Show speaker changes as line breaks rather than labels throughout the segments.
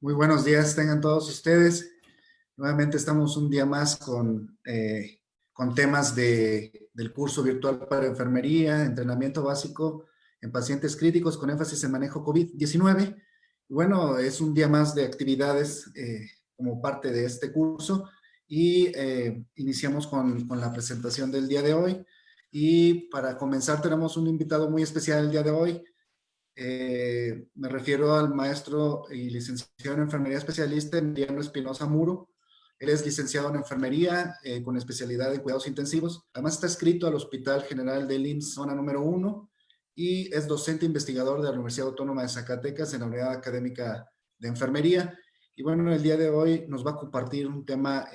Muy buenos días, tengan todos ustedes. Nuevamente estamos un día más con temas del curso virtual para enfermería, entrenamiento básico en pacientes críticos con énfasis en manejo COVID-19. Bueno, es un día más de actividades como parte de este curso y iniciamos con la presentación del día de hoy. Y para comenzar tenemos un invitado muy especial el día de hoy. Me refiero al maestro y licenciado en enfermería especialista Emiliano Espinosa Muro. Él es licenciado en enfermería con especialidad en cuidados intensivos. Además está adscrito al Hospital General del IMSS, zona número 1, y es docente investigador de la Universidad Autónoma de Zacatecas en la Unidad Académica de Enfermería. Y bueno, el día de hoy nos va a compartir un tema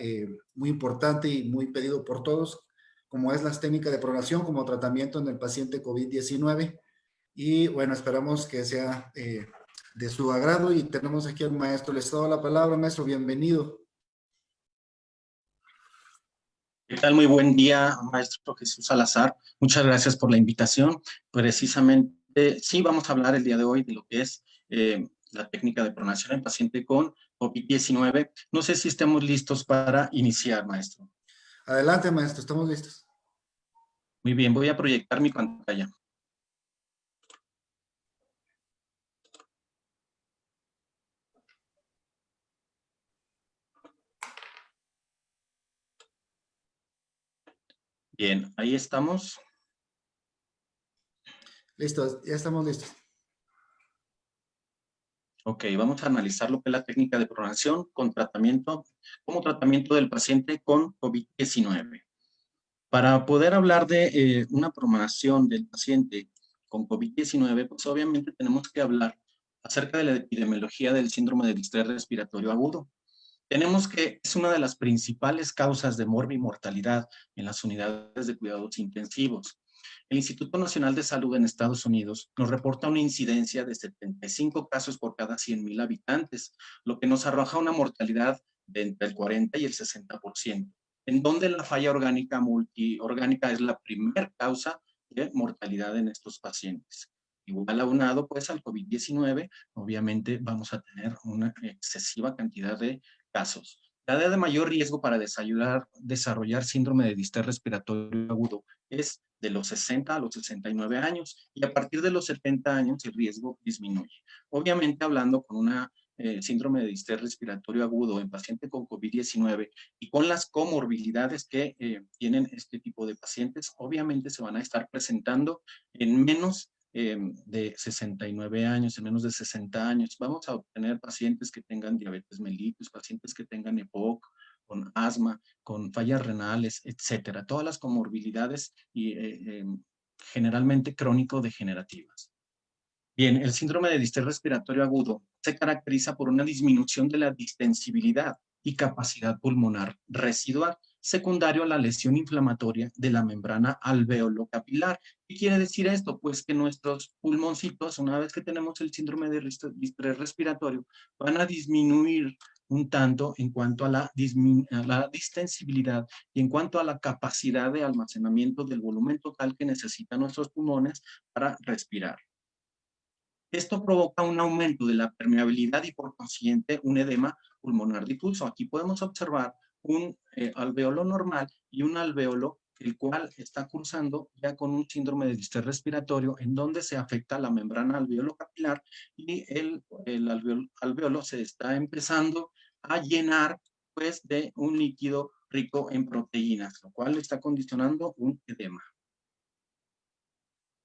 muy importante y muy pedido por todos, como es las técnicas de programación como tratamiento en el paciente COVID-19. Y bueno, esperamos que sea de su agrado y tenemos aquí al maestro. Les doy la palabra, maestro, bienvenido.
¿Qué tal? Muy buen día, maestro Jesús Salazar. Muchas gracias por la invitación. Precisamente, sí, vamos a hablar el día de hoy de lo que es la técnica de pronación en paciente con COVID-19. No sé si estemos listos para iniciar, maestro.
Adelante, maestro, estamos listos.
Muy bien, voy a proyectar mi pantalla. Bien, ahí estamos.
Listos, ya estamos listos.
Ok, vamos a analizar lo que es la técnica de pronación con tratamiento, como tratamiento del paciente con COVID-19. Para poder hablar de una pronación del paciente con COVID-19, pues obviamente tenemos que hablar acerca de la epidemiología del síndrome de distrés respiratorio agudo. Tenemos que es una de las principales causas de morbimortalidad en las unidades de cuidados intensivos. El Instituto Nacional de Salud en Estados Unidos nos reporta una incidencia de 75 casos por cada 100,000 habitantes, lo que nos arroja una mortalidad de entre el 40 y el 60%, en donde la falla orgánica multiorgánica es la primera causa de mortalidad en estos pacientes. Igual aunado pues al COVID-19, obviamente vamos a tener una excesiva cantidad de casos. La edad de mayor riesgo para desarrollar síndrome de distrés respiratorio agudo es de los 60 a los 69 años y a partir de los 70 años el riesgo disminuye. Obviamente hablando con una síndrome de distrés respiratorio agudo en paciente con COVID-19 y con las comorbilidades que tienen este tipo de pacientes, obviamente se van a estar presentando en menos de 69 años, en menos de 60 años. Vamos a obtener pacientes que tengan diabetes mellitus, pacientes que tengan EPOC, con asma, con fallas renales, etcétera. Todas las comorbilidades y generalmente crónico-degenerativas. Bien, el síndrome de distrés respiratorio agudo se caracteriza por una disminución de la distensibilidad y capacidad pulmonar residual, secundario a la lesión inflamatoria de la membrana alveolo-capilar. ¿Qué quiere decir esto? Pues que nuestros pulmoncitos, una vez que tenemos el síndrome de distrés respiratorio, van a disminuir un tanto en cuanto a la distensibilidad y en cuanto a la capacidad de almacenamiento del volumen total que necesitan nuestros pulmones para respirar. Esto provoca un aumento de la permeabilidad y por consiguiente un edema pulmonar difuso. Aquí podemos observar un alveolo normal y un alveolo el cual está cursando ya con un síndrome de distrés respiratorio en donde se afecta la membrana alveolo capilar y el alveolo se está empezando a llenar pues de un líquido rico en proteínas, lo cual está condicionando un edema.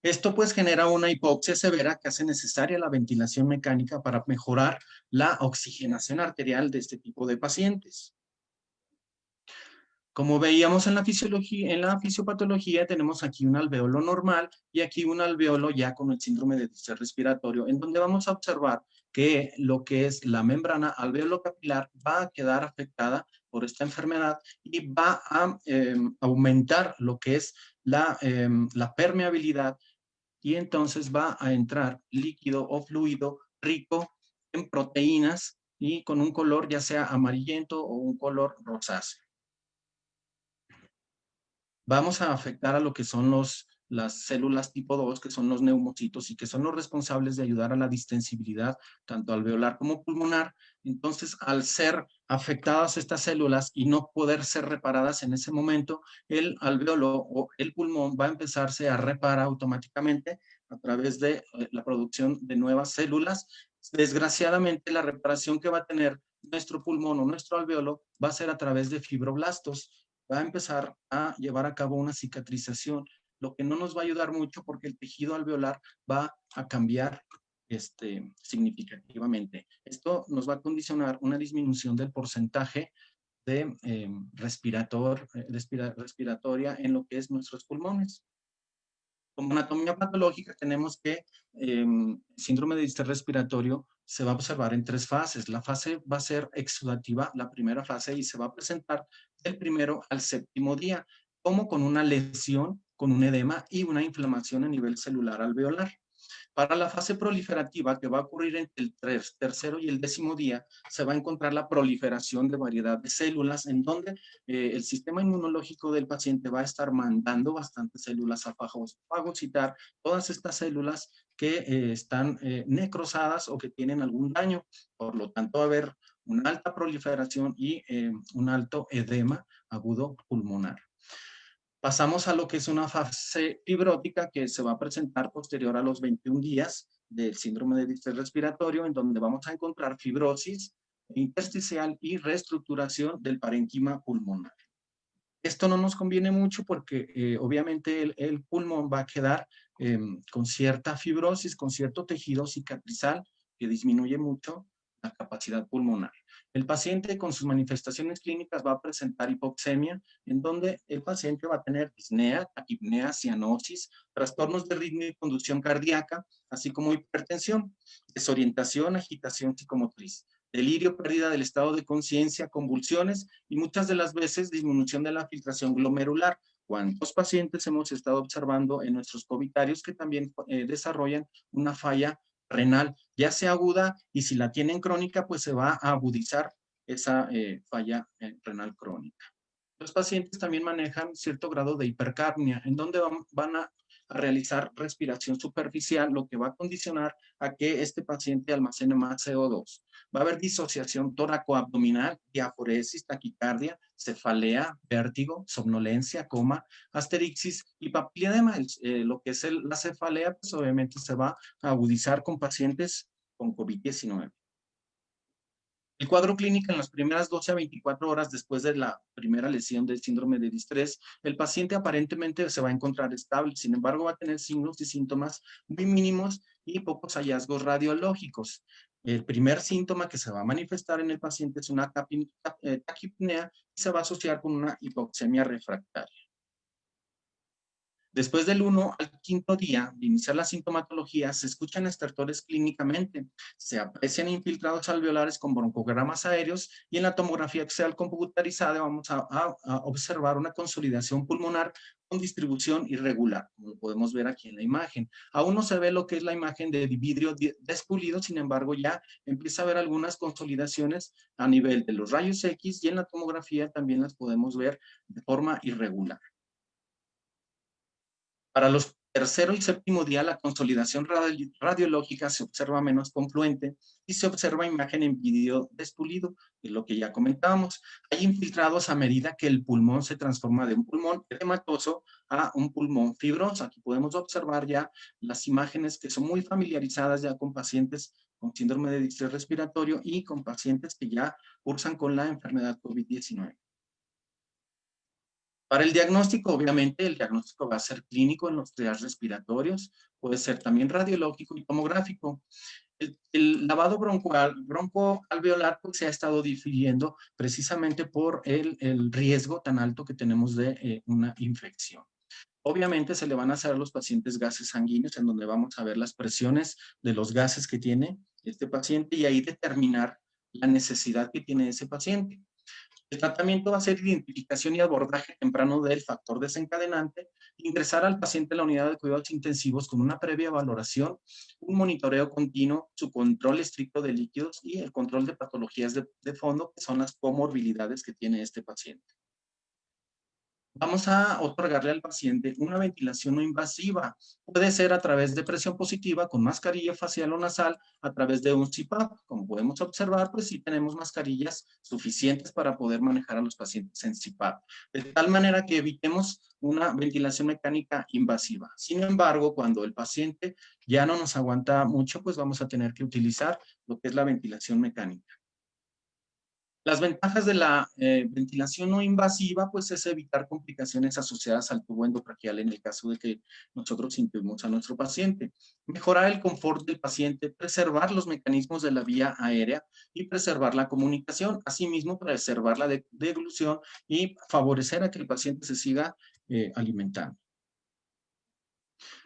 Esto pues genera una hipoxia severa que hace necesaria la ventilación mecánica para mejorar la oxigenación arterial de este tipo de pacientes. Como veíamos en la fisiología, en la fisiopatología, tenemos aquí un alveolo normal y aquí un alveolo ya con el síndrome de distrés respiratorio, en donde vamos a observar que lo que es la membrana alveolo-capilar va a quedar afectada por esta enfermedad y va a aumentar lo que es la permeabilidad y entonces va a entrar líquido o fluido rico en proteínas y con un color ya sea amarillento o un color rosáceo. Vamos a afectar a lo que son los las células tipo 2, que son los neumocitos y que son los responsables de ayudar a la distensibilidad tanto alveolar como pulmonar. Entonces, al ser afectadas estas células y no poder ser reparadas en ese momento, el alveolo o el pulmón va a empezarse a reparar automáticamente a través de la producción de nuevas células. Desgraciadamente, la reparación que va a tener nuestro pulmón o nuestro alveolo va a ser a través de fibroblastos. Va a empezar a llevar a cabo una cicatrización, lo que no nos va a ayudar mucho porque el tejido alveolar va a cambiar significativamente. Esto nos va a condicionar una disminución del porcentaje de respiratoria en lo que es nuestros pulmones. Como anatomía patológica tenemos que síndrome de distrés respiratorio se va a observar en 3 fases. La fase va a ser exudativa, la primera fase, y se va a presentar del 1º al 7º día, como con una lesión, con un edema y una inflamación a nivel celular alveolar. Para la fase proliferativa, que va a ocurrir entre el 3º y el 10º día, se va a encontrar la proliferación de variedad de células en donde el sistema inmunológico del paciente va a estar mandando bastantes células a fagocitar todas estas células que están necrosadas o que tienen algún daño. Por lo tanto, va a haber una alta proliferación y un alto edema agudo pulmonar. Pasamos a lo que es una fase fibrótica que se va a presentar posterior a los 21 días del síndrome de distrés respiratorio, en donde vamos a encontrar fibrosis intersticial y reestructuración del parénquima pulmonar. Esto no nos conviene mucho porque obviamente el pulmón va a quedar con cierta fibrosis, con cierto tejido cicatrizal que disminuye mucho la capacidad pulmonar. El paciente con sus manifestaciones clínicas va a presentar hipoxemia, en donde el paciente va a tener disnea, taquipnea, cianosis, trastornos de ritmo y conducción cardíaca, así como hipertensión, desorientación, agitación psicomotriz, delirio, pérdida del estado de conciencia, convulsiones y muchas de las veces disminución de la filtración glomerular. ¿Cuántos pacientes hemos estado observando en nuestros covitarios que también desarrollan una falla renal, ya sea aguda, y si la tienen crónica, pues se va a agudizar esa falla renal crónica? Los pacientes también manejan cierto grado de hipercapnia, en donde van a realizar respiración superficial, lo que va a condicionar a que este paciente almacene más CO2. Va a haber disociación tóraco-abdominal, diaforesis, taquicardia, cefalea, vértigo, somnolencia, coma, asterixis y papilledema. Lo que es la cefalea, pues obviamente se va a agudizar con pacientes con COVID-19. El cuadro clínico en las primeras 12 a 24 horas después de la primera lesión del síndrome de distrés, el paciente aparentemente se va a encontrar estable, sin embargo va a tener signos y síntomas muy mínimos y pocos hallazgos radiológicos. El primer síntoma que se va a manifestar en el paciente es una taquipnea y se va a asociar con una hipoxemia refractaria. Después del 1 al 5º día de iniciar la sintomatología, se escuchan estertores clínicamente, se aprecian infiltrados alveolares con broncogramas aéreos y en la tomografía axial computarizada vamos a observar una consolidación pulmonar con distribución irregular, como podemos ver aquí en la imagen. Aún no se ve lo que es la imagen de vidrio despulido, sin embargo ya empieza a haber algunas consolidaciones a nivel de los rayos X y en la tomografía también las podemos ver de forma irregular. Para los 3º y 7º día, la consolidación radiológica se observa menos confluente y se observa imagen en vidrio despulido, que es lo que ya comentábamos. Hay infiltrados a medida que el pulmón se transforma de un pulmón edematoso a un pulmón fibroso. Aquí podemos observar ya las imágenes que son muy familiarizadas ya con pacientes con síndrome de distrés respiratorio y con pacientes que ya cursan con la enfermedad COVID-19. Para el diagnóstico, obviamente, el diagnóstico va a ser clínico en los triajes respiratorios, puede ser también radiológico y tomográfico. El lavado broncoalveolar pues, se ha estado difiriendo precisamente por el riesgo tan alto que tenemos de una infección. Obviamente se le van a hacer a los pacientes gases sanguíneos, en donde vamos a ver las presiones de los gases que tiene este paciente y ahí determinar la necesidad que tiene ese paciente. El tratamiento va a ser identificación y abordaje temprano del factor desencadenante, ingresar al paciente a la unidad de cuidados intensivos con una previa valoración, un monitoreo continuo, su control estricto de líquidos y el control de patologías de fondo, que son las comorbilidades que tiene este paciente. Vamos a otorgarle al paciente una ventilación no invasiva. Puede ser a través de presión positiva con mascarilla facial o nasal, a través de un CPAP. Como podemos observar, pues sí tenemos mascarillas suficientes para poder manejar a los pacientes en CPAP. De tal manera que evitemos una ventilación mecánica invasiva. Sin embargo, cuando el paciente ya no nos aguanta mucho, pues vamos a tener que utilizar lo que es la ventilación mecánica. Las ventajas de la ventilación no invasiva, pues es evitar complicaciones asociadas al tubo endotraqueal en el caso de que nosotros intubemos a nuestro paciente. Mejorar el confort del paciente, preservar los mecanismos de la vía aérea y preservar la comunicación. Asimismo, preservar la deglución y favorecer a que el paciente se siga alimentando.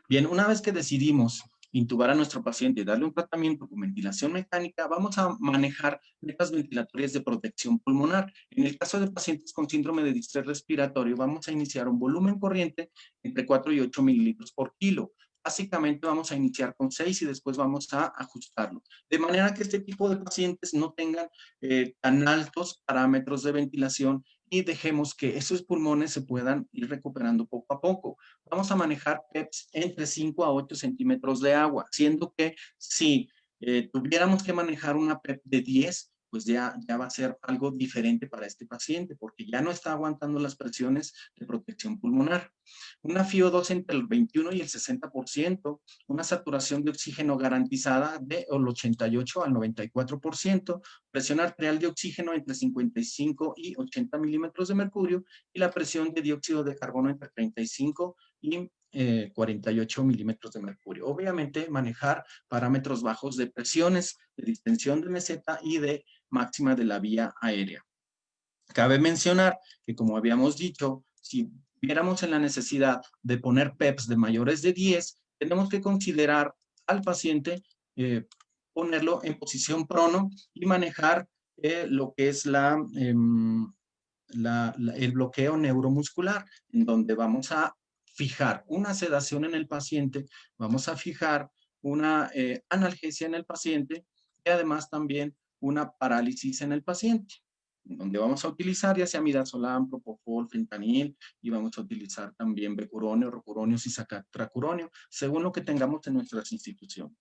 Bien, una vez que decidimos intubar a nuestro paciente y darle un tratamiento con ventilación mecánica, vamos a manejar metas ventilatorias de protección pulmonar. En el caso de pacientes con síndrome de distrés respiratorio, vamos a iniciar un volumen corriente entre 4 y 8 mililitros por kilo. Básicamente vamos a iniciar con 6 y después vamos a ajustarlo. De manera que este tipo de pacientes no tengan tan altos parámetros de ventilación y dejemos que esos pulmones se puedan ir recuperando poco a poco. Vamos a manejar PEPs entre 5 a 8 centímetros de agua, siendo que si tuviéramos que manejar una PEP de 10, pues ya va a ser algo diferente para este paciente, porque ya no está aguantando las presiones de protección pulmonar. Una FiO2 entre el 21 y el 60%, una saturación de oxígeno garantizada del 88 al 94%, presión arterial de oxígeno entre 55 y 80 milímetros de mercurio y la presión de dióxido de carbono entre 35 y 48 milímetros de mercurio. Obviamente manejar parámetros bajos de presiones, de distensión de meseta y de máxima de la vía aérea. Cabe mencionar que, como habíamos dicho, si viéramos en la necesidad de poner PEPs de mayores de 10, tenemos que considerar al paciente ponerlo en posición prono y manejar lo que es el bloqueo neuromuscular, en donde vamos a fijar una sedación en el paciente, vamos a fijar una analgesia en el paciente y además también una parálisis en el paciente, donde vamos a utilizar ya sea midazolam, propofol, fentanil, y vamos a utilizar también becuronio, rocuronio, cisatracuronio, según lo que tengamos en nuestras instituciones.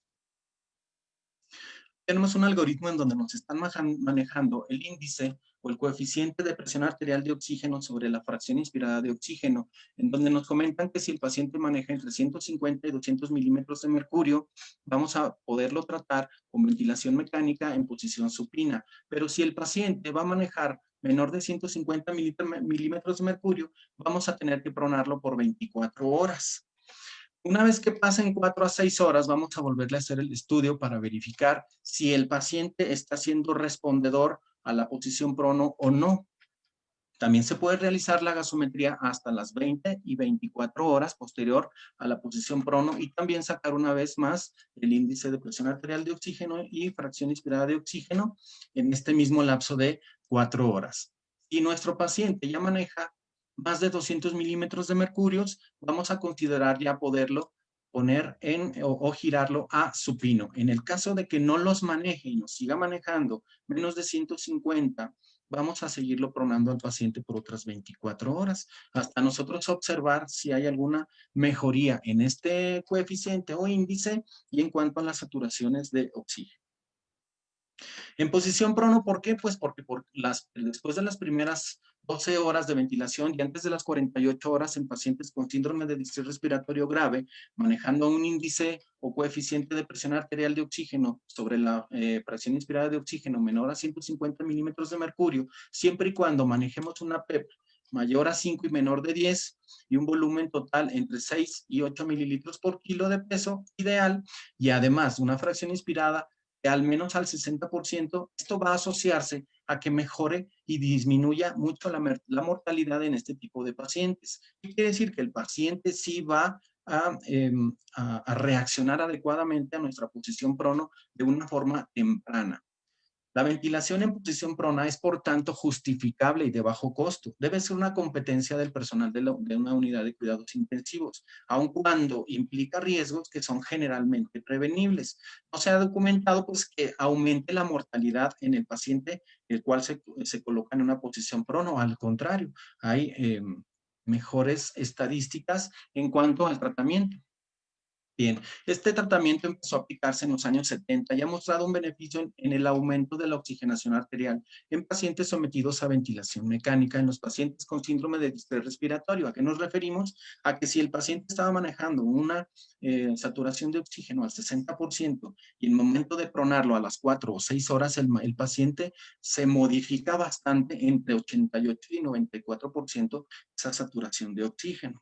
Tenemos un algoritmo en donde nos están manejando el índice o el coeficiente de presión arterial de oxígeno sobre la fracción inspirada de oxígeno, en donde nos comentan que si el paciente maneja entre 150 y 200 milímetros de mercurio, vamos a poderlo tratar con ventilación mecánica en posición supina. Pero si el paciente va a manejar menor de 150 milímetros de mercurio, vamos a tener que pronarlo por 24 horas. Una vez que pasen 4 a 6 horas, vamos a volverle a hacer el estudio para verificar si el paciente está siendo respondedor a la posición prono o no. También se puede realizar la gasometría hasta las 20 y 24 horas posterior a la posición prono y también sacar una vez más el índice de presión arterial de oxígeno y fracción inspirada de oxígeno en este mismo lapso de 4 horas. Si nuestro paciente ya maneja más de 200 milímetros de mercurio, vamos a considerar ya poderlo poner o girarlo a supino. En el caso de que no los maneje y nos siga manejando menos de 150, vamos a seguirlo pronando al paciente por otras 24 horas, hasta nosotros observar si hay alguna mejoría en este coeficiente o índice y en cuanto a las saturaciones de oxígeno. En posición prono, ¿por qué? Pues porque después de las primeras 12 horas de ventilación y antes de las 48 horas en pacientes con síndrome de distrés respiratorio grave, manejando un índice o coeficiente de presión arterial de oxígeno sobre la presión inspirada de oxígeno menor a 150 milímetros de mercurio, siempre y cuando manejemos una PEP mayor a 5 y menor de 10 y un volumen total entre 6 y 8 mililitros por kilo de peso ideal y además una fracción inspirada de al menos al 60%, esto va a asociarse a que mejore y disminuya mucho la mortalidad en este tipo de pacientes. ¿Qué quiere decir? Que el paciente sí va a reaccionar adecuadamente a nuestra posición prono de una forma temprana. La ventilación en posición prona es, por tanto, justificable y de bajo costo. Debe ser una competencia del personal de una unidad de cuidados intensivos, aun cuando implica riesgos que son generalmente prevenibles. No se ha documentado pues, que aumente la mortalidad en el paciente, el cual se coloca en una posición prono. Al contrario, hay mejores estadísticas en cuanto al tratamiento. Bien, este tratamiento empezó a aplicarse en los años 70 y ha mostrado un beneficio en el aumento de la oxigenación arterial en pacientes sometidos a ventilación mecánica, en los pacientes con síndrome de distrés respiratorio. ¿A qué nos referimos? A que si el paciente estaba manejando una saturación de oxígeno al 60% y en el momento de pronarlo a las 4 o 6 horas, el paciente se modifica bastante entre 88 y 94% esa saturación de oxígeno.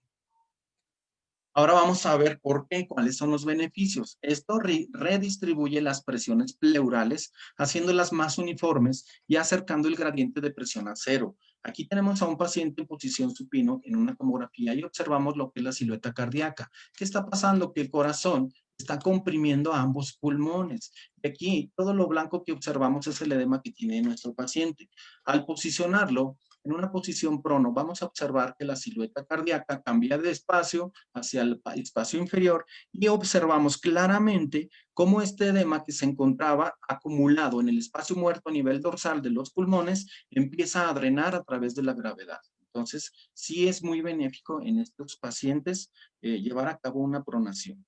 Ahora vamos a ver por qué, cuáles son los beneficios. Esto redistribuye las presiones pleurales, haciéndolas más uniformes y acercando el gradiente de presión a cero. Aquí tenemos a un paciente en posición supino en una tomografía y observamos lo que es la silueta cardíaca. ¿Qué está pasando? Que el corazón está comprimiendo a ambos pulmones. Y aquí todo lo blanco que observamos es el edema que tiene nuestro paciente. Al posicionarlo en una posición prono, vamos a observar que la silueta cardíaca cambia de espacio hacia el espacio inferior y observamos claramente cómo este edema que se encontraba acumulado en el espacio muerto a nivel dorsal de los pulmones empieza a drenar a través de la gravedad. Entonces, sí es muy benéfico en estos pacientes llevar a cabo una pronación.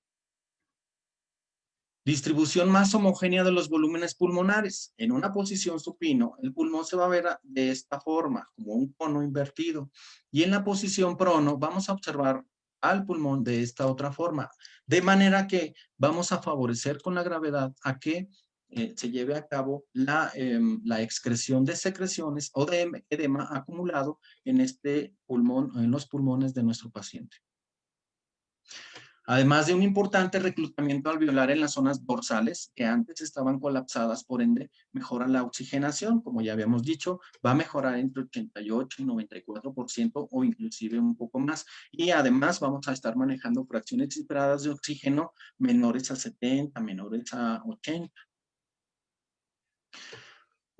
Distribución más homogénea de los volúmenes pulmonares. En una posición supino, el pulmón se va a ver de esta forma, como un cono invertido. Y en la posición prono, vamos a observar al pulmón de esta otra forma. De manera que vamos a favorecer con la gravedad a que se lleve a cabo la excreción de secreciones o de edema acumulado en este pulmón, en los pulmones de nuestro paciente. Además de un importante reclutamiento alveolar en las zonas dorsales que antes estaban colapsadas, por ende mejora la oxigenación, como ya habíamos dicho, va a mejorar entre 88 y 94% o inclusive un poco más. Y además vamos a estar manejando fracciones esperadas de oxígeno menores a 70, menores a 80.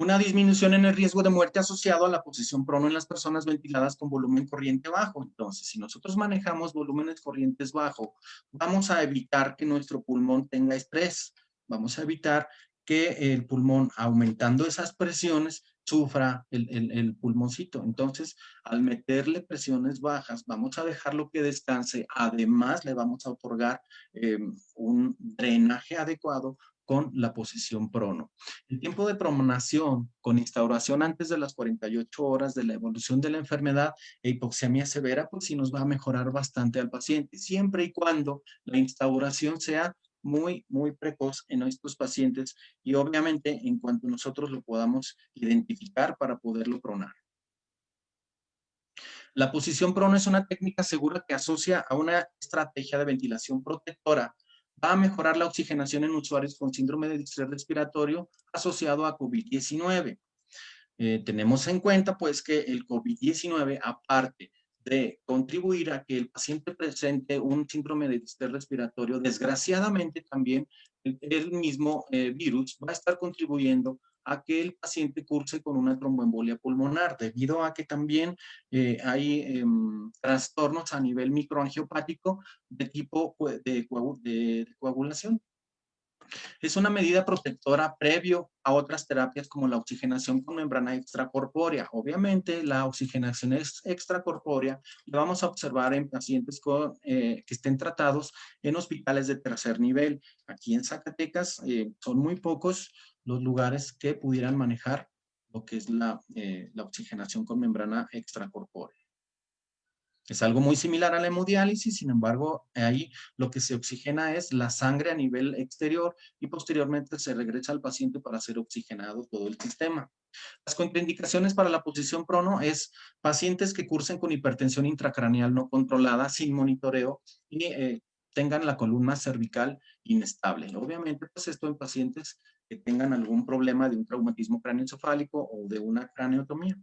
Una disminución en el riesgo de muerte asociado a la posición prono en las personas ventiladas con volumen corriente bajo. Entonces, si nosotros manejamos volúmenes corrientes bajo, vamos a evitar que nuestro pulmón tenga estrés. Vamos a evitar que el pulmón, aumentando esas presiones, sufra el pulmoncito. Entonces, al meterle presiones bajas, vamos a dejarlo que descanse. Además, le vamos a otorgar un drenaje adecuado con la posición prono. El tiempo de pronación con instauración antes de las 48 horas de la evolución de la enfermedad e hipoxemia severa, pues sí nos va a mejorar bastante al paciente, siempre y cuando la instauración sea muy precoz en estos pacientes y obviamente en cuanto nosotros lo podamos identificar para poderlo pronar. La posición prono es una técnica segura que asocia a una estrategia de ventilación protectora. Va a mejorar la oxigenación en usuarios con síndrome de distrés respiratorio asociado a COVID-19. Tenemos en cuenta pues que el COVID-19, aparte de contribuir a que el paciente presente un síndrome de distrés respiratorio, desgraciadamente también el mismo virus va a estar contribuyendo a que el paciente curse con una tromboembolia pulmonar, debido a que también hay trastornos a nivel microangiopático de tipo de coagulación. Es una medida protectora previo a otras terapias como la oxigenación con membrana extracorpórea. Obviamente, la oxigenación extracorpórea la vamos a observar en pacientes que estén tratados en hospitales de tercer nivel. Aquí en Zacatecas son muy pocos los lugares que pudieran manejar lo que es la oxigenación con membrana extracorpórea. Es algo muy similar a la hemodiálisis, sin embargo, ahí lo que se oxigena es la sangre a nivel exterior y posteriormente se regresa al paciente para ser oxigenado todo el sistema. Las contraindicaciones para la posición prono es pacientes que cursen con hipertensión intracraneal no controlada, sin monitoreo y tengan la columna cervical inestable. Obviamente, pues esto en pacientes que tengan algún problema de un traumatismo craneoencefálico o de una craneotomía.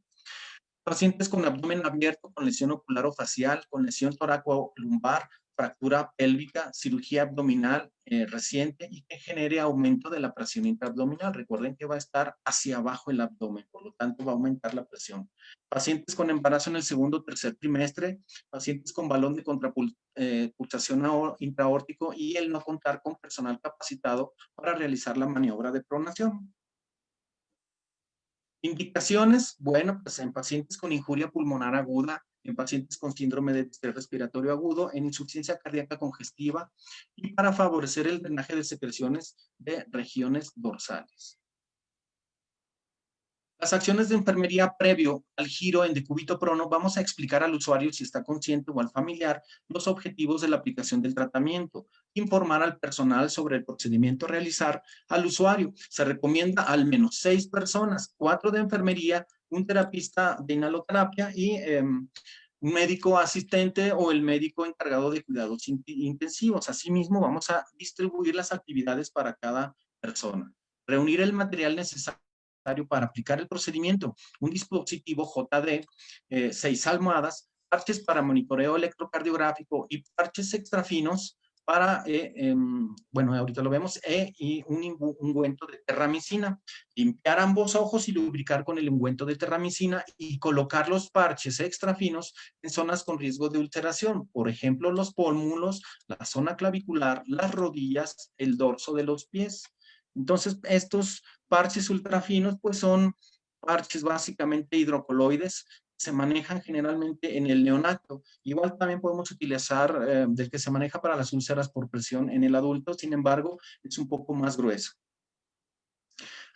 Pacientes con abdomen abierto, con lesión ocular o facial, con lesión torácico-lumbar, fractura pélvica, cirugía abdominal reciente y que genere aumento de la presión intraabdominal. Recuerden que va a estar hacia abajo el abdomen, por lo tanto va a aumentar la presión. Pacientes con embarazo en el segundo o tercer trimestre, pacientes con balón de contrapulsación intraórtico y el no contar con personal capacitado para realizar la maniobra de pronación. Indicaciones, bueno, pues en pacientes con injuria pulmonar aguda, en pacientes con síndrome de distrés respiratorio agudo, en insuficiencia cardíaca congestiva y para favorecer el drenaje de secreciones de regiones dorsales. Las acciones de enfermería previo al giro en decúbito prono, vamos a explicar al usuario, si está consciente o al familiar, los objetivos de la aplicación del tratamiento, informar al personal sobre el procedimiento a realizar al usuario. Se recomienda al menos 6 personas, 4 de enfermería, un terapista de inhaloterapia y un médico asistente o el médico encargado de cuidados intensivos. Asimismo, vamos a distribuir las actividades para cada persona. Reunir el material necesario para aplicar el procedimiento, un dispositivo JD, 6 almohadas, parches para monitoreo electrocardiográfico y parches extrafinos para, bueno, ahorita lo vemos, y un ungüento de terramicina. Limpiar ambos ojos y lubricar con el ungüento de terramicina y colocar los parches extrafinos en zonas con riesgo de ulceración, por ejemplo, los pómulos, la zona clavicular, las rodillas, el dorso de los pies. Entonces, estos parches ultrafinos, pues son parches básicamente hidrocoloides, se manejan generalmente en el neonato. Igual también podemos utilizar del que se maneja para las úlceras por presión en el adulto, sin embargo, es un poco más grueso.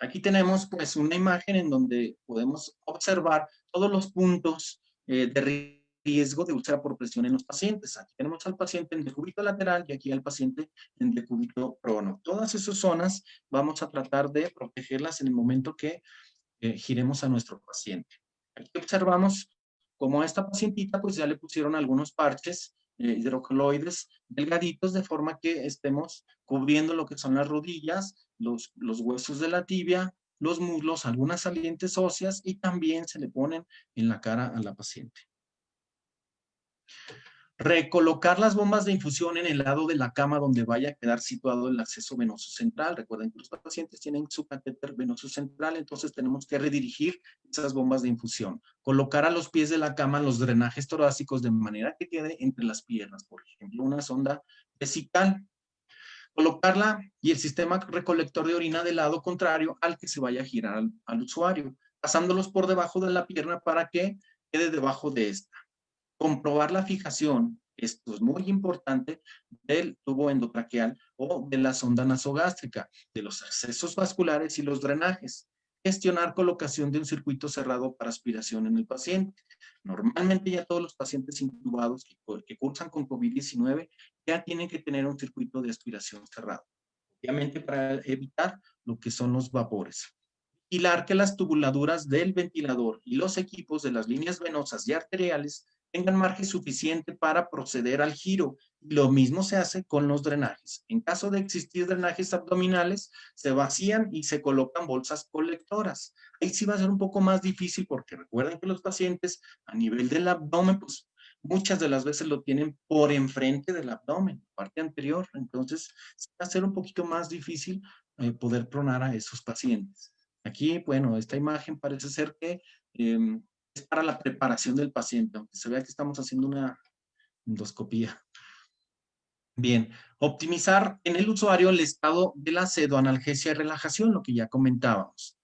Aquí tenemos pues una imagen en donde podemos observar todos los puntos de riesgo de úlcera por presión en los pacientes. Aquí tenemos al paciente en decúbito lateral y aquí al paciente en decúbito prono. Todas esas zonas vamos a tratar de protegerlas en el momento que giremos a nuestro paciente. Aquí observamos como a esta pacientita pues ya le pusieron algunos parches hidrocoloides delgaditos de forma que estemos cubriendo lo que son las rodillas, los huesos de la tibia, los muslos, algunas salientes óseas y también se le ponen en la cara a la paciente. Recolocar las bombas de infusión en el lado de la cama donde vaya a quedar situado el acceso venoso central. Recuerden que los pacientes tienen su catéter venoso central, entonces tenemos que redirigir esas bombas de infusión. Colocar a los pies de la cama los drenajes torácicos de manera que quede entre las piernas, por ejemplo, una sonda vesical. Colocarla y el sistema recolector de orina del lado contrario al que se vaya a girar al usuario, pasándolos por debajo de la pierna para que quede debajo de esta. Comprobar la fijación, esto es muy importante, del tubo endotraqueal o de la sonda nasogástrica, de los accesos vasculares y los drenajes. Gestionar colocación de un circuito cerrado para aspiración en el paciente. Normalmente ya todos los pacientes intubados que cursan con COVID-19 ya tienen que tener un circuito de aspiración cerrado. Obviamente para evitar lo que son los vapores. Vigilar que las tubuladuras del ventilador y los equipos de las líneas venosas y arteriales tengan margen suficiente para proceder al giro. Lo mismo se hace con los drenajes. En caso de existir drenajes abdominales, se vacían y se colocan bolsas colectoras. Ahí sí va a ser un poco más difícil porque recuerden que los pacientes a nivel del abdomen, pues muchas de las veces lo tienen por enfrente del abdomen, parte anterior. Entonces, va a ser un poquito más difícil poder pronar a esos pacientes. Aquí, bueno, esta imagen parece ser que es para la preparación del paciente, aunque se vea que estamos haciendo una endoscopía. Bien, optimizar en el usuario el estado de la pseudoanalgesia y relajación, lo que ya comentábamos.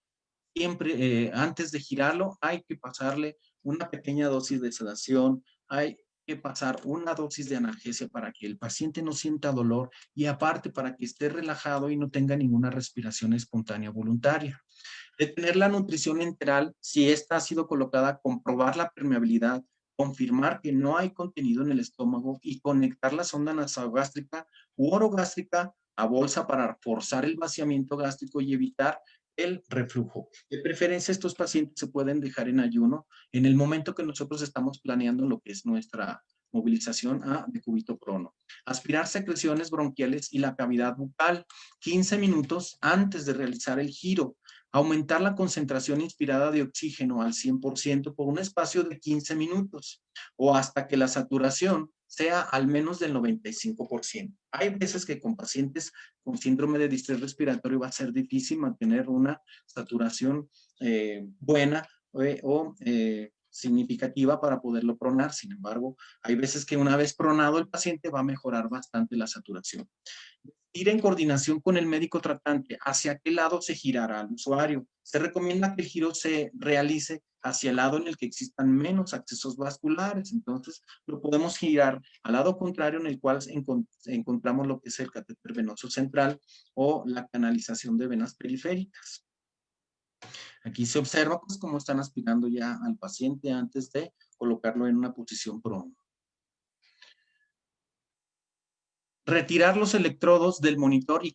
Siempre, antes de girarlo, hay que pasarle una pequeña dosis de sedación, hay que pasar una dosis de analgesia para que el paciente no sienta dolor y aparte para que esté relajado y no tenga ninguna respiración espontánea voluntaria. Detener la nutrición enteral, si esta ha sido colocada, comprobar la permeabilidad, confirmar que no hay contenido en el estómago y conectar la sonda nasogástrica u orogástrica a bolsa para forzar el vaciamiento gástrico y evitar el reflujo. De preferencia, estos pacientes se pueden dejar en ayuno en el momento que nosotros estamos planeando lo que es nuestra movilización a decúbito prono. Aspirar secreciones bronquiales y la cavidad bucal 15 minutos antes de realizar el giro. Aumentar la concentración inspirada de oxígeno al 100% por un espacio de 15 minutos o hasta que la saturación sea al menos del 95%. Hay veces que con pacientes con síndrome de distrés respiratorio va a ser difícil mantener una saturación buena o significativa para poderlo pronar. Sin embargo, hay veces que una vez pronado el paciente va a mejorar bastante la saturación. ir en coordinación con el médico tratante hacia qué lado se girará al usuario. Se recomienda que el giro se realice hacia el lado en el que existan menos accesos vasculares. Entonces, lo podemos girar al lado contrario en el cual encontramos lo que es el catéter venoso central o la canalización de venas periféricas. Aquí se observa pues cómo están aspirando ya al paciente antes de colocarlo en una posición prono. Retirar los electrodos del monitor y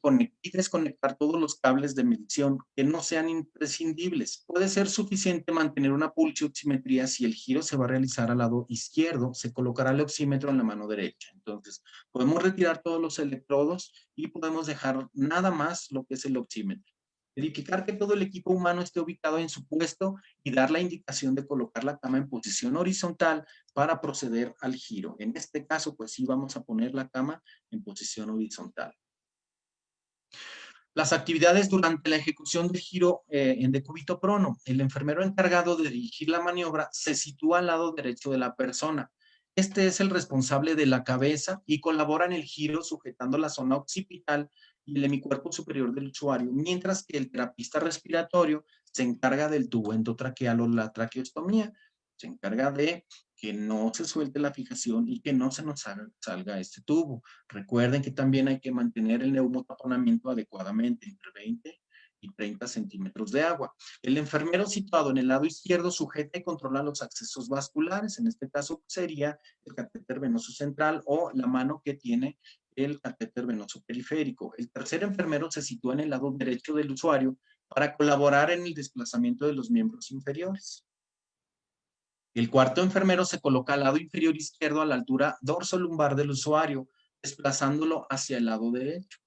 desconectar todos los cables de medición que no sean imprescindibles. Puede ser suficiente mantener una pulsioximetría. Si el giro se va a realizar al lado izquierdo, se colocará el oxímetro en la mano derecha. Entonces, podemos retirar todos los electrodos y podemos dejar nada más lo que es el oxímetro. Verificar que todo el equipo humano esté ubicado en su puesto y dar la indicación de colocar la cama en posición horizontal para proceder al giro. En este caso, pues sí vamos a poner la cama en posición horizontal. Las actividades durante la ejecución del giro en decúbito prono. El enfermero encargado de dirigir la maniobra se sitúa al lado derecho de la persona. Este es el responsable de la cabeza y colabora en el giro sujetando la zona occipital y el hemicuerpo superior del usuario, mientras que el terapista respiratorio se encarga del tubo endotraqueal o la traqueostomía. Se encarga de que no se suelte la fijación y que no se nos salga este tubo. Recuerden que también hay que mantener el neumotaponamiento adecuadamente, entre 20 y 30 centímetros de agua. El enfermero situado en el lado izquierdo sujeta y controla los accesos vasculares. En este caso sería el catéter venoso central o la mano que tiene el catéter venoso periférico. El tercer enfermero se sitúa en el lado derecho del usuario para colaborar en el desplazamiento de los miembros inferiores. El cuarto enfermero se coloca al lado inferior izquierdo a la altura dorso-lumbar del usuario, desplazándolo hacia el lado derecho.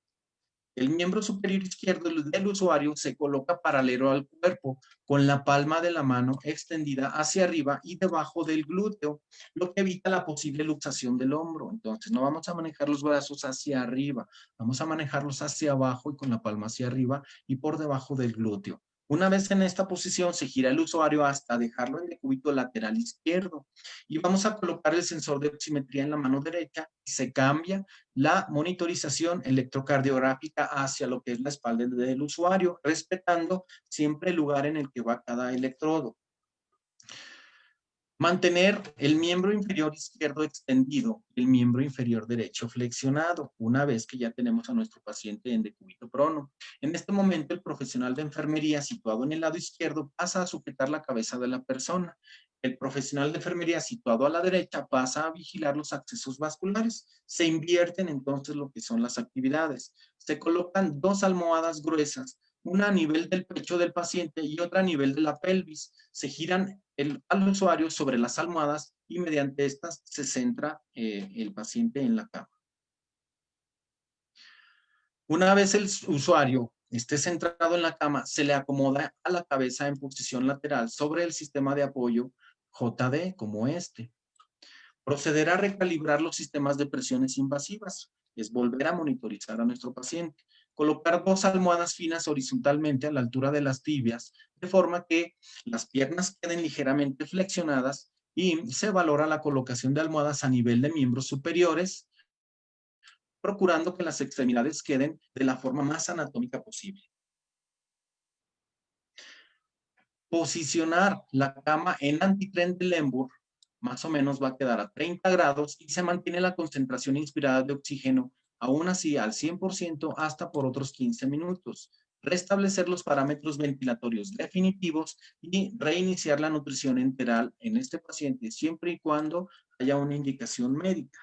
El miembro superior izquierdo del usuario se coloca paralelo al cuerpo, con la palma de la mano extendida hacia arriba y debajo del glúteo, lo que evita la posible luxación del hombro. Entonces, no vamos a manejar los brazos hacia arriba, vamos a manejarlos hacia abajo y con la palma hacia arriba y por debajo del glúteo. Una vez en esta posición, se gira el usuario hasta dejarlo en decúbito lateral izquierdo y vamos a colocar el sensor de oximetría en la mano derecha y se cambia la monitorización electrocardiográfica hacia lo que es la espalda del usuario, respetando siempre el lugar en el que va cada electrodo. Mantener el miembro inferior izquierdo extendido, el miembro inferior derecho flexionado, una vez que ya tenemos a nuestro paciente en decúbito prono. En este momento, el profesional de enfermería situado en el lado izquierdo pasa a sujetar la cabeza de la persona. El profesional de enfermería situado a la derecha pasa a vigilar los accesos vasculares. Se invierten entonces lo que son las actividades. Se colocan dos almohadas gruesas, una a nivel del pecho del paciente y otra a nivel de la pelvis. Se giran al usuario sobre las almohadas y mediante estas se centra el paciente en la cama. Una vez el usuario esté centrado en la cama, se le acomoda a la cabeza en posición lateral sobre el sistema de apoyo JD como este. Proceder a recalibrar los sistemas de presiones invasivas. Es volver a monitorizar a nuestro paciente. Colocar dos almohadas finas horizontalmente a la altura de las tibias, de forma que las piernas queden ligeramente flexionadas y se valora la colocación de almohadas a nivel de miembros superiores, procurando que las extremidades queden de la forma más anatómica posible. Posicionar la cama en antitren de Lemburg más o menos va a quedar a 30 grados y se mantiene la concentración inspirada de oxígeno, aún así al 100% hasta por otros 15 minutos. Restablecer los parámetros ventilatorios definitivos y reiniciar la nutrición enteral en este paciente siempre y cuando haya una indicación médica.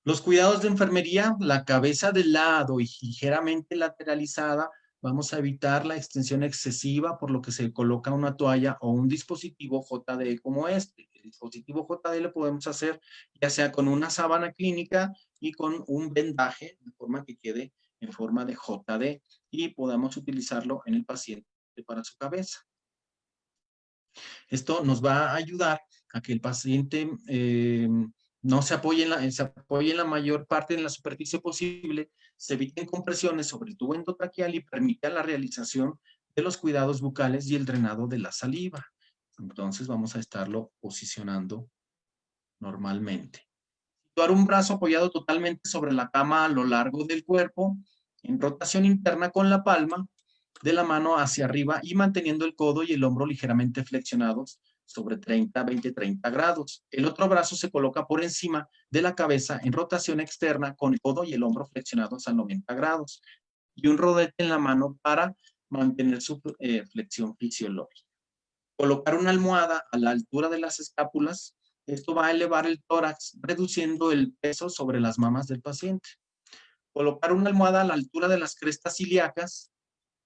Los cuidados de enfermería, la cabeza de lado y ligeramente lateralizada. Vamos a evitar la extensión excesiva, por lo que se coloca una toalla o un dispositivo JD como este. El dispositivo JD lo podemos hacer ya sea con una sábana clínica y con un vendaje, de forma que quede en forma de JD y podamos utilizarlo en el paciente para su cabeza. Esto nos va a ayudar a que el paciente no se apoye en la mayor parte de la superficie posible, se eviten compresiones sobre el tubo endotraqueal y permita la realización de los cuidados bucales y el drenado de la saliva. Entonces vamos a estarlo posicionando normalmente. Situar un brazo apoyado totalmente sobre la cama a lo largo del cuerpo, en rotación interna con la palma de la mano hacia arriba y manteniendo el codo y el hombro ligeramente flexionados sobre 30, 20, 30 grados. El otro brazo se coloca por encima de la cabeza en rotación externa con el codo y el hombro flexionados a 90 grados y un rodete en la mano para mantener su flexión fisiológica. Colocar una almohada a la altura de las escápulas. Esto va a elevar el tórax, reduciendo el peso sobre las mamas del paciente. Colocar una almohada a la altura de las crestas ilíacas,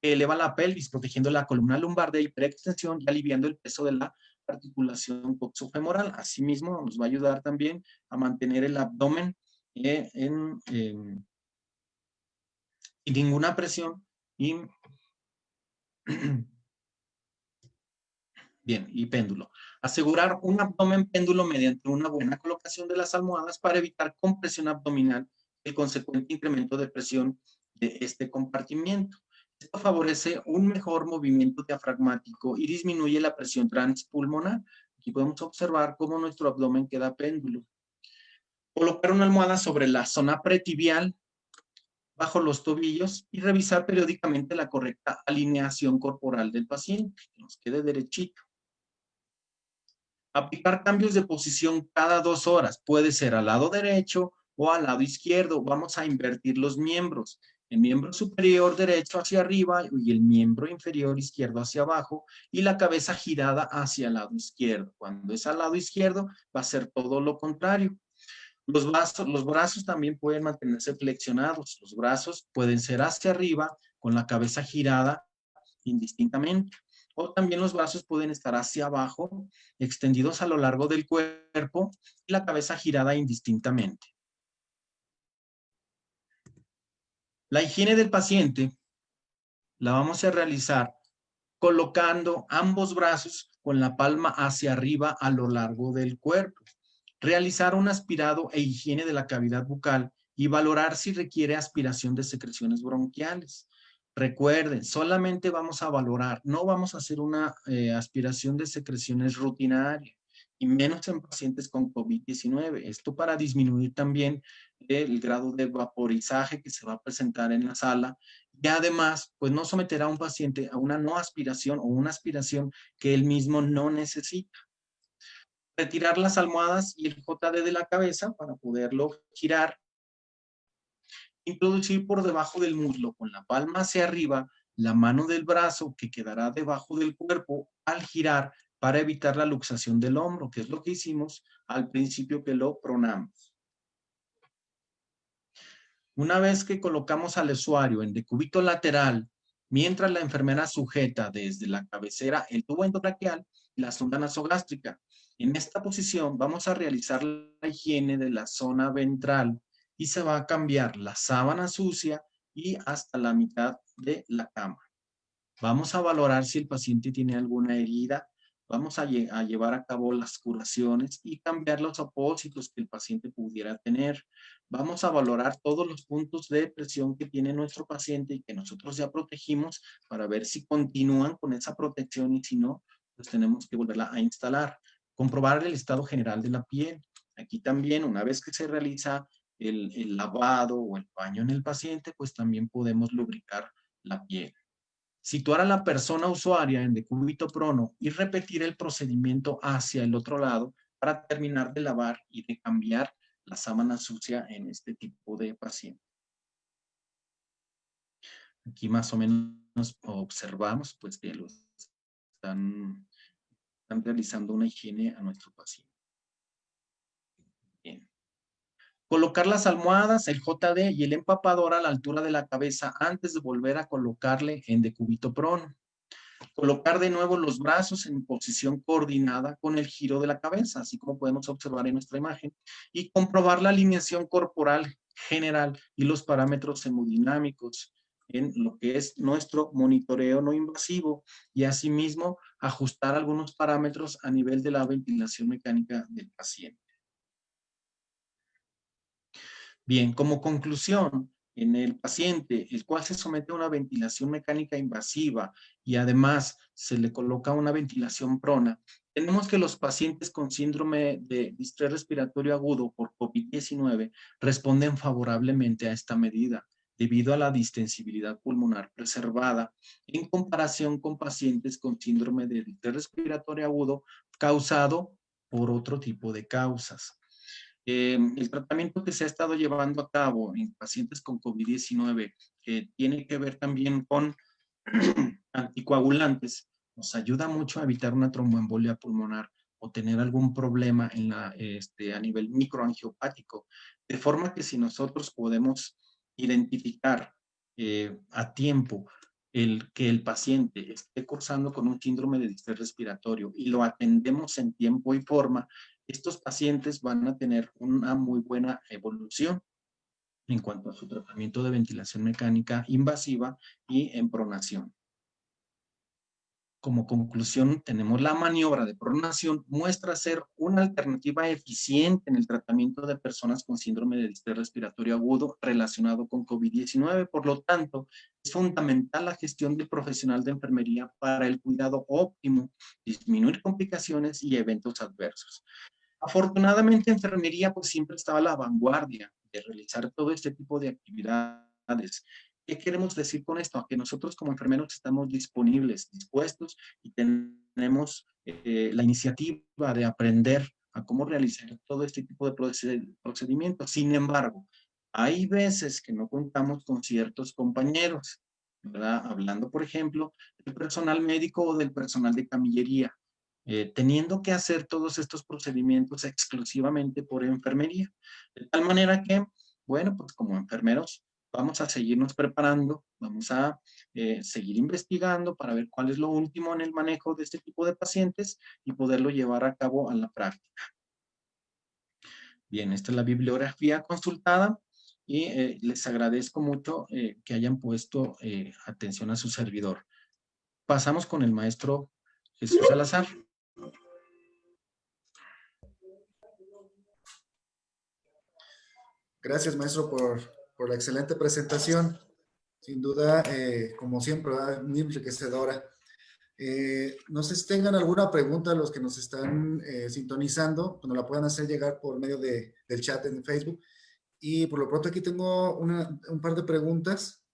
que eleva la pelvis, protegiendo la columna lumbar de hiperextensión y aliviando el peso de la articulación coxofemoral. Asimismo, nos va a ayudar también a mantener el abdomen sin ninguna presión y bien, y péndulo. Asegurar un abdomen péndulo mediante una buena colocación de las almohadas para evitar compresión abdominal y el consecuente incremento de presión de este compartimiento. Esto favorece un mejor movimiento diafragmático y disminuye la presión transpulmonar. Aquí podemos observar cómo nuestro abdomen queda péndulo. Colocar una almohada sobre la zona pretibial bajo los tobillos y revisar periódicamente la correcta alineación corporal del paciente, que nos quede derechito. Aplicar cambios de posición cada 2 horas. Puede ser al lado derecho o al lado izquierdo. Vamos a invertir los miembros. El miembro superior derecho hacia arriba y el miembro inferior izquierdo hacia abajo y la cabeza girada hacia el lado izquierdo. Cuando es al lado izquierdo va a ser todo lo contrario. Los brazos también pueden mantenerse flexionados. Los brazos pueden ser hacia arriba con la cabeza girada indistintamente. O también los brazos pueden estar hacia abajo, extendidos a lo largo del cuerpo y la cabeza girada indistintamente. La higiene del paciente la vamos a realizar colocando ambos brazos con la palma hacia arriba a lo largo del cuerpo. Realizar un aspirado e higiene de la cavidad bucal y valorar si requiere aspiración de secreciones bronquiales. Recuerden, solamente vamos a valorar, no vamos a hacer una aspiración de secreciones rutinaria, y menos en pacientes con COVID-19. Esto para disminuir también el grado de vaporizaje que se va a presentar en la sala y además, pues no someter a un paciente a una no aspiración o una aspiración que él mismo no necesita. Retirar las almohadas y el JD de la cabeza para poderlo girar. Introducir por debajo del muslo con la palma hacia arriba la mano del brazo que quedará debajo del cuerpo al girar para evitar la luxación del hombro, que es lo que hicimos al principio que lo pronamos. Una vez que colocamos al usuario en decúbito lateral, mientras la enfermera sujeta desde la cabecera el tubo endotraqueal y la sonda nasogástrica. En esta posición vamos a realizar la higiene de la zona ventral y se va a cambiar la sábana sucia y hasta la mitad de la cama. Vamos a valorar si el paciente tiene alguna herida. Vamos a llevar a cabo las curaciones y cambiar los apósitos que el paciente pudiera tener. Vamos a valorar todos los puntos de presión que tiene nuestro paciente y que nosotros ya protegimos para ver si continúan con esa protección y si no, pues tenemos que volverla a instalar. Comprobar el estado general de la piel. Aquí también, una vez que se realiza el lavado o el baño en el paciente, pues también podemos lubricar la piel. Situar a la persona usuaria en decúbito prono y repetir el procedimiento hacia el otro lado para terminar de lavar y de cambiar la sábana sucia en este tipo de paciente. Aquí más o menos observamos pues que los están realizando una higiene a nuestro paciente. Bien. Colocar las almohadas, el JD y el empapador a la altura de la cabeza antes de volver a colocarle en decúbito prono. Colocar de nuevo los brazos en posición coordinada con el giro de la cabeza, así como podemos observar en nuestra imagen, y comprobar la alineación corporal general y los parámetros hemodinámicos en lo que es nuestro monitoreo no invasivo y asimismo ajustar algunos parámetros a nivel de la ventilación mecánica del paciente. Bien, como conclusión, en el paciente, el cual se somete a una ventilación mecánica invasiva y además se le coloca una ventilación prona, tenemos que los pacientes con síndrome de distrés respiratorio agudo por COVID-19 responden favorablemente a esta medida debido a la distensibilidad pulmonar preservada en comparación con pacientes con síndrome de distrés respiratorio agudo causado por otro tipo de causas. El tratamiento que se ha estado llevando a cabo en pacientes con COVID-19, que tiene que ver también con anticoagulantes, nos ayuda mucho a evitar una tromboembolia pulmonar o tener algún problema a nivel microangiopático. De forma que si nosotros podemos identificar a tiempo que el paciente esté cursando con un síndrome de distrés respiratorio y lo atendemos en tiempo y forma, estos pacientes van a tener una muy buena evolución en cuanto a su tratamiento de ventilación mecánica invasiva y en pronación. Como conclusión, tenemos la maniobra de pronación, muestra ser una alternativa eficiente en el tratamiento de personas con síndrome de distrés respiratorio agudo relacionado con COVID-19. Por lo tanto, es fundamental la gestión del profesional de enfermería para el cuidado óptimo, disminuir complicaciones y eventos adversos. Afortunadamente, enfermería pues siempre estaba a la vanguardia de realizar todo este tipo de actividades. ¿Qué queremos decir con esto? Que nosotros como enfermeros estamos disponibles, dispuestos y tenemos la iniciativa de aprender a cómo realizar todo este tipo de procedimientos. Sin embargo, hay veces que no contamos con ciertos compañeros, ¿verdad? Hablando, por ejemplo, del personal médico o del personal de camillería, teniendo que hacer todos estos procedimientos exclusivamente por enfermería. De tal manera que, bueno, pues como enfermeros vamos a seguirnos preparando, vamos a seguir investigando para ver cuál es lo último en el manejo de este tipo de pacientes y poderlo llevar a cabo a la práctica. Bien, esta es la bibliografía consultada y les agradezco mucho que hayan puesto atención a su servidor. Pasamos con el maestro Jesús Salazar.
Gracias, maestro, por la excelente presentación. Sin duda, como siempre, muy enriquecedora. No sé si tengan alguna pregunta los que nos están sintonizando, pues nos la puedan hacer llegar por medio del chat en Facebook. Y por lo pronto aquí tengo un par de preguntas.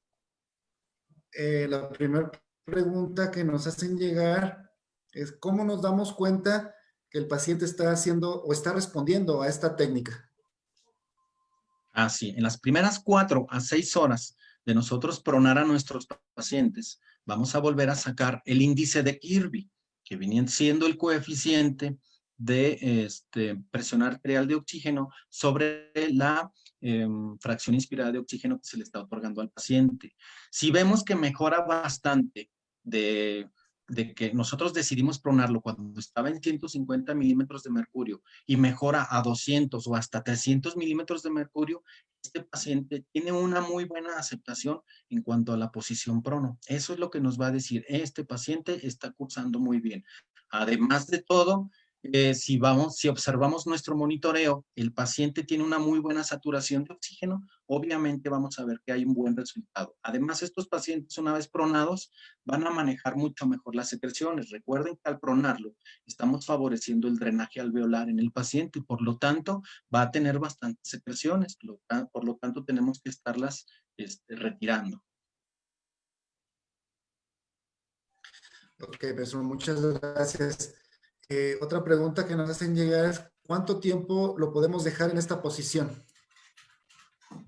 La primera pregunta que nos hacen llegar es ¿cómo nos damos cuenta que el paciente está haciendo o está respondiendo a esta técnica?
Así, en las primeras 4 a 6 horas de nosotros pronar a nuestros pacientes, vamos a volver a sacar el índice de Kirby, que viene siendo el coeficiente de presión arterial de oxígeno sobre la fracción inspirada de oxígeno que se le está otorgando al paciente. Si vemos que mejora bastante de que nosotros decidimos pronarlo cuando estaba en 150 milímetros de mercurio y mejora a 200 o hasta 300 milímetros de mercurio, este paciente tiene una muy buena aceptación en cuanto a la posición prono. Eso es lo que nos va a decir, este paciente está cursando muy bien. Además de todo, si observamos nuestro monitoreo, el paciente tiene una muy buena saturación de oxígeno, obviamente vamos a ver que hay un buen resultado. Además, estos pacientes, una vez pronados, van a manejar mucho mejor las secreciones. Recuerden que al pronarlo, estamos favoreciendo el drenaje alveolar en el paciente y por lo tanto va a tener bastantes secreciones. Por lo tanto, tenemos que estarlas retirando.
Ok, maestro, muchas gracias. Otra pregunta que nos hacen llegar es ¿cuánto tiempo lo podemos dejar en esta posición?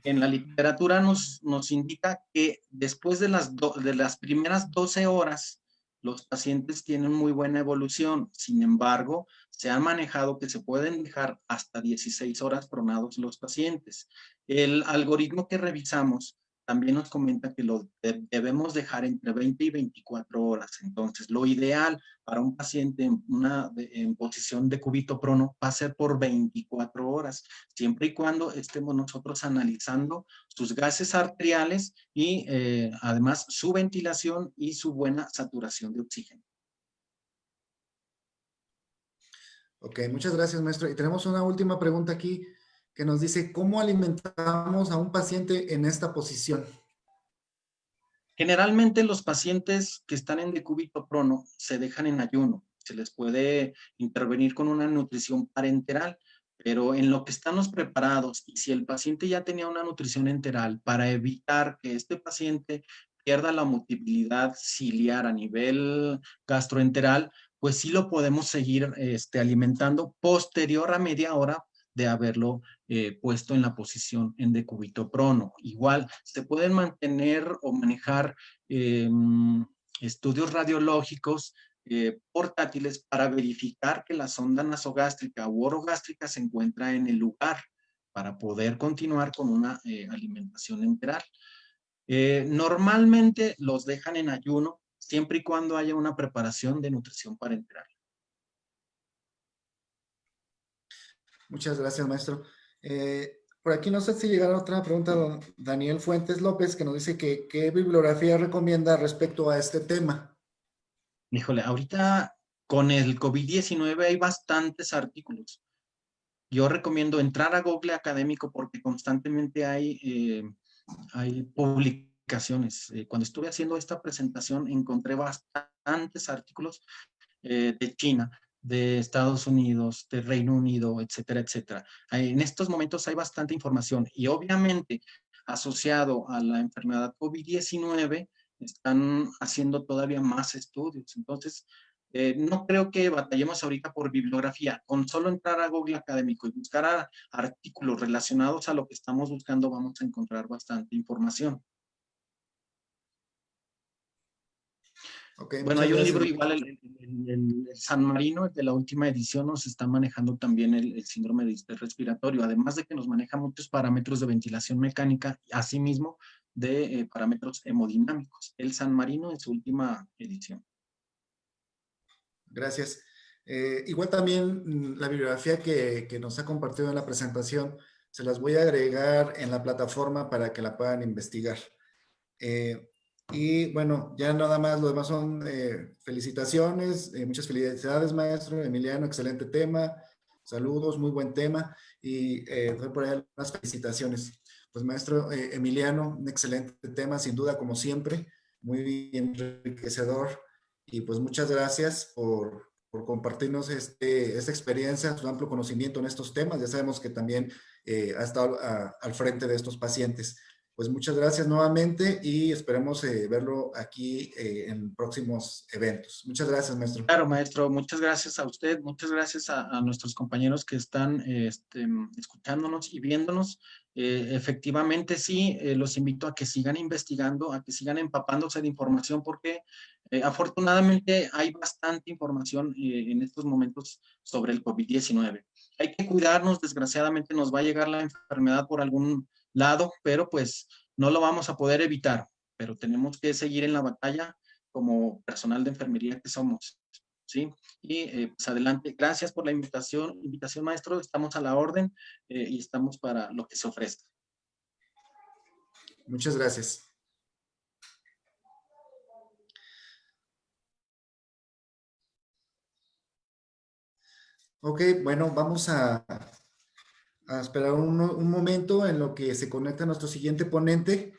En la literatura nos indica que después de las primeras 12 horas, los pacientes tienen muy buena evolución. Sin embargo, se ha manejado que se pueden dejar hasta 16 horas pronados los pacientes. El algoritmo que revisamos también nos comenta que lo debemos dejar entre 20 y 24 horas. Entonces, lo ideal para un paciente en posición de cúbito prono va a ser por 24 horas, siempre y cuando estemos nosotros analizando sus gases arteriales y además su ventilación y su buena saturación de oxígeno.
Ok, muchas gracias, maestro. Y tenemos una última pregunta aquí. que nos dice, ¿cómo alimentamos a un paciente en esta posición?
Generalmente los pacientes que están en decúbito prono se dejan en ayuno. Se les puede intervenir con una nutrición parenteral, pero en lo que están los preparados y si el paciente ya tenía una nutrición enteral para evitar que este paciente pierda la motilidad ciliar a nivel gastroenteral, pues sí lo podemos seguir alimentando posterior a media hora de haberlo puesto en la posición en decúbito prono. Igual, se pueden mantener o manejar estudios radiológicos portátiles para verificar que la sonda nasogástrica u orogástrica se encuentra en el lugar para poder continuar con una alimentación enteral. Normalmente los dejan en ayuno siempre y cuando haya una preparación de nutrición parenteral.
Muchas gracias, maestro. Por aquí no sé si llegará otra pregunta, don Daniel Fuentes López, que nos dice que qué bibliografía recomienda respecto a este tema.
Híjole, ahorita con el COVID-19 hay bastantes artículos. Yo recomiendo entrar a Google Académico porque constantemente hay publicaciones. Cuando estuve haciendo esta presentación encontré bastantes artículos de China, de Estados Unidos, de Reino Unido, etcétera, etcétera. En estos momentos hay bastante información y obviamente asociado a la enfermedad COVID-19 están haciendo todavía más estudios. Entonces, no creo que batallemos ahorita por bibliografía. Con solo entrar a Google Académico y buscar artículos relacionados a lo que estamos buscando, vamos a encontrar bastante información.
Okay,
Bueno, hay un
gracias.
libro igual, el San Marino, de la última edición, nos está manejando también el síndrome de distrés respiratorio, además de que nos maneja muchos parámetros de ventilación mecánica, asimismo de parámetros hemodinámicos. El San Marino en su última edición.
Gracias. Igual también la bibliografía que nos ha compartido en la presentación, se las voy a agregar en la plataforma para que la puedan investigar. Y bueno, ya nada más, lo demás son felicitaciones, muchas felicidades, maestro Emiliano, excelente tema, saludos, muy buen tema, y doy por ahí unas felicitaciones. Pues maestro Emiliano, un excelente tema, sin duda, como siempre, muy enriquecedor, y pues muchas gracias por compartirnos esta experiencia, su amplio conocimiento en estos temas. Ya sabemos que también ha estado al frente de estos pacientes. Pues muchas gracias nuevamente y esperemos verlo aquí en próximos eventos. Muchas gracias, maestro.
Claro, maestro, muchas gracias a usted, muchas gracias a nuestros compañeros que están escuchándonos y viéndonos. Efectivamente, sí, los invito a que sigan investigando, a que sigan empapándose de información, porque afortunadamente hay bastante información en estos momentos sobre el COVID-19. Hay que cuidarnos, desgraciadamente nos va a llegar la enfermedad por algún lado, pero pues no lo vamos a poder evitar, pero tenemos que seguir en la batalla como personal de enfermería que somos. ¿Sí? Y pues adelante, gracias por la invitación, maestro, estamos a la orden y estamos para lo que se ofrezca.
Muchas gracias. Ok, bueno, vamos a esperar un momento en lo que se conecta nuestro siguiente ponente.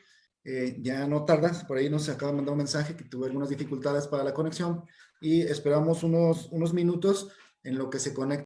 Ya no tardas, por ahí nos acaba de mandar un mensaje que tuvo algunas dificultades para la conexión y esperamos unos minutos en lo que se conecta.